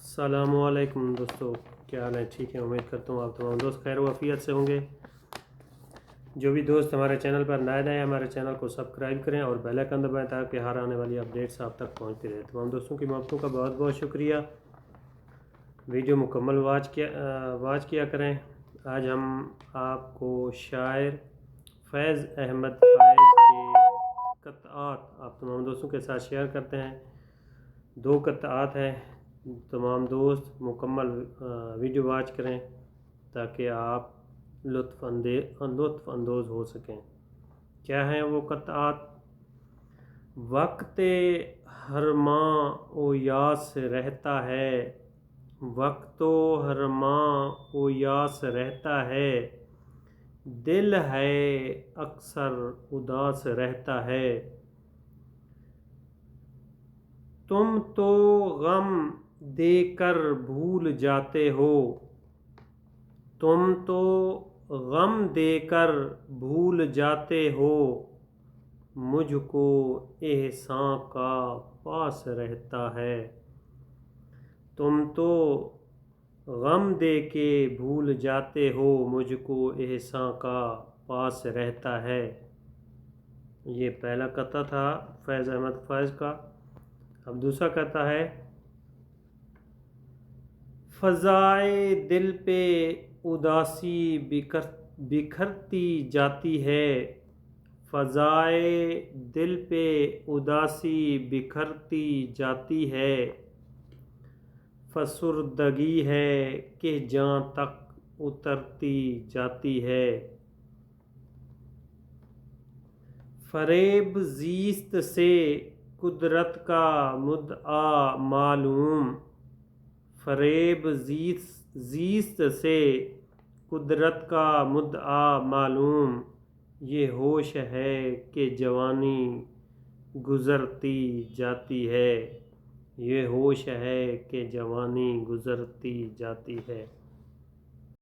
अस्सलामुअलैकुम दोस्तों, क्या हाल है? ठीक है, उम्मीद करता हूँ आप तमाम दोस्त खैर वफ़ियत से होंगे। जो भी दोस्त हमारे चैनल पर नए हैं हमारे चैनल को सब्सक्राइब करें और बेल आइकन दबाएं ताकि हर आने वाली अपडेट्स आप तक पहुँचती रहे। तमाम दोस्तों की मोहब्बतों का बहुत बहुत शुक्रिया। वीडियो मुकम्मल वाच किया करें। आज हम आपको शायर फैज़ अहमद फ़ाइज़ के क़त्आत आप तमाम दोस्तों के साथ शेयर करते हैं। 2 क़त्आत हैं। तमाम दोस्त मुकम्मल वीडियो वाच करें ताकि आप लुत्फ़ अंदोज़ हो सकें। क्या हैं वो क़त्आत? वक़्ते हरमां ओ यास रहता है, वक़्तो हरमां ओ यास रहता है, दिल है अक्सर उदास रहता है। तुम तो गम देकर भूल जाते हो, तुम तो गम देकर भूल जाते हो, मुझको एहसान का पास रहता है। तुम तो गम दे के भूल जाते हो, मुझको एहसान का पास रहता है। ये पहला कथा था फैज़ अहमद फ़ाइज़ का। अब दूसरा कहता है, फ़ज़ाए दिल पे उदासी बिखरती जाती है, फ़ज़ाए दिल पे उदासी बिखरती जाती है, फ़सुर्दगी है कि जान तक उतरती जाती है। फ़रेब ज़ीस्त से कुदरत का मुद्आ मालूम, फ़रेब ज़ीस्त से कुदरत का मुद्आ मालूम, ये होश है कि जवानी गुज़रती जाती है, ये होश है कि जवानी गुज़रती जाती है।